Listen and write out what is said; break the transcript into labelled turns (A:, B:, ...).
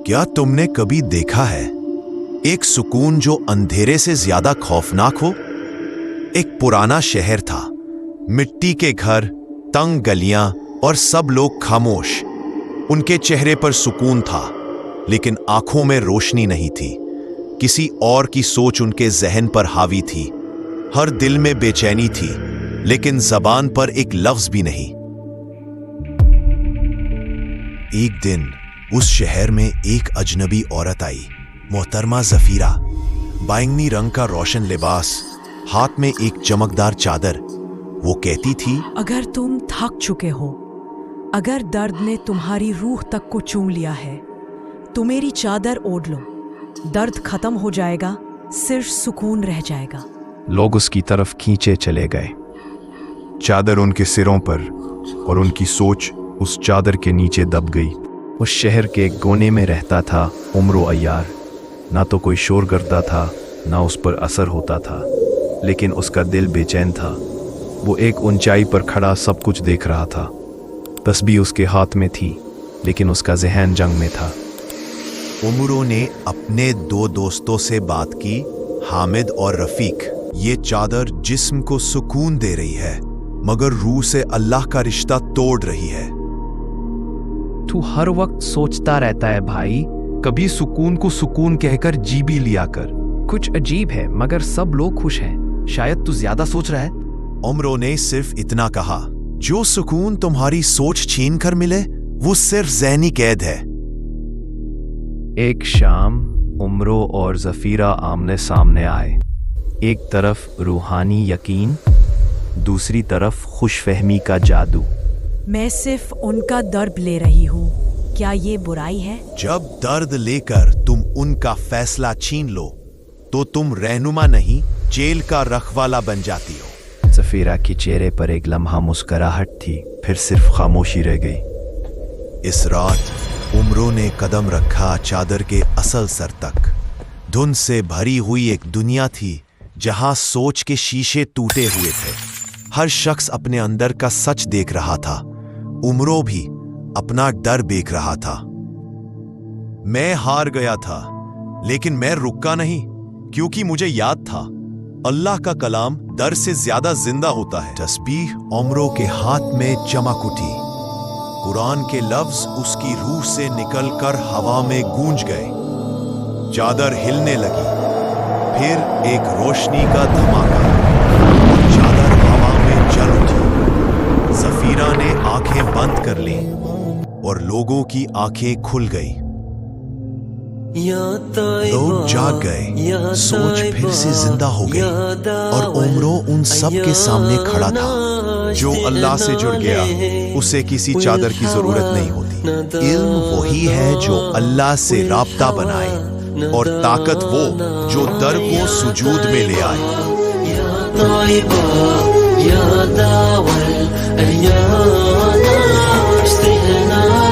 A: क्या तुमने कभी देखा है एक सुकून जो अंधेरे से ज्यादा खौफनाक हो? एक पुराना शहर था, मिट्टी के घर, तंग गलियां और सब लोग खामोश। उनके चेहरे पर सुकून था, लेकिन आंखों में रोशनी नहीं थी। किसी और की सोच उनके जहन पर हावी थी। हर दिल में बेचैनी थी, लेकिन जबान पर एक लफ्ज भी नहीं। एक दिन उस शहर में एक अजनबी औरत आई, मोहतरमा जफीरा। बैंगनी रंग का रोशन लिबास, हाथ में एक चमकदार चादर। वो कहती थी,
B: अगर तुम थक चुके हो, अगर दर्द ने तुम्हारी रूह तक को चूम लिया है, तो मेरी चादर ओढ़ लो। दर्द खत्म हो जाएगा, सिर्फ सुकून रह जाएगा।
A: लोग उसकी तरफ खींचे चले गए, चादर उनके सिरों पर, और उनकी सोच उस चादर के नीचे दब गई। उस शहर के एक कोने में रहता था उम्रो अय्यार। ना तो कोई शोर करता था, ना उस पर असर होता था, लेकिन उसका दिल बेचैन था। वो एक ऊंचाई पर खड़ा सब कुछ देख रहा था। तस्बीह उसके हाथ में थी, लेकिन उसका ज़हन जंग में था। उमरो ने अपने दो दोस्तों से बात की, हामिद और रफीक। ये चादर जिस्म को सुकून दे रही है, मगर रूह से अल्लाह का रिश्ता तोड़ रही है।
C: तू हर वक्त सोचता रहता है भाई, कभी सुकून को सुकून कहकर जी भी लिया कर। कुछ अजीब है, मगर सब लोग खुश हैं। शायद तू ज्यादा सोच रहा है।
A: उमरो ने सिर्फ इतना कहा, जो सुकून तुम्हारी सोच छीन कर मिले, वो सिर्फ ज़हनी कैद है।
C: एक शाम उमरो और जफीरा आमने सामने आए। एक तरफ रूहानी यकीन, दूसरी तरफ खुशफहमी का जादू।
B: मैं सिर्फ उनका दर्द ले रही हूँ, क्या ये बुराई है?
A: जब दर्द लेकर तुम उनका फैसला छीन लो, तो तुम रहनुमा नहीं, जेल का रखवाला बन जाती हो।
C: जफीरा के चेहरे पर एक लम्हा मुस्कुराहट थी, फिर सिर्फ खामोशी रह गई।
A: इस रात उमरो ने कदम रखा चादर के असल सर तक। धुंध से भरी हुई एक दुनिया थी, जहां सोच के शीशे टूटे हुए थे। हर शख्स अपने अंदर का सच देख रहा था। उमरो भी अपना डर देख रहा था। मैं हार गया था, लेकिन मैं रुका नहीं, क्योंकि मुझे याद था, अल्लाह का कलाम डर से ज्यादा जिंदा होता है। तस्बीह उमरो के हाथ में चमक उठी। कुरान के लफ्ज उसकी रूह से निकलकर हवा में गूंज गए। चादर हिलने लगी, फिर एक रोशनी का धमाका, चादर हवा में जल उठी। जफीरा ने आंखें बंद कर ली और लोगों की आंखें खुल गई। लोग जाग गए, सोच फिर से जिंदा हो गई, और उमरो उन सब के सामने खड़ा था। जो अल्लाह से जुड़ गया, उसे किसी चादर की जरूरत नहीं होती। इल्म वही है जो अल्लाह से राब्ता बनाए, और ताकत वो जो दर को सुजूद में ले आए।
D: يا داوى الأيام اشتقنا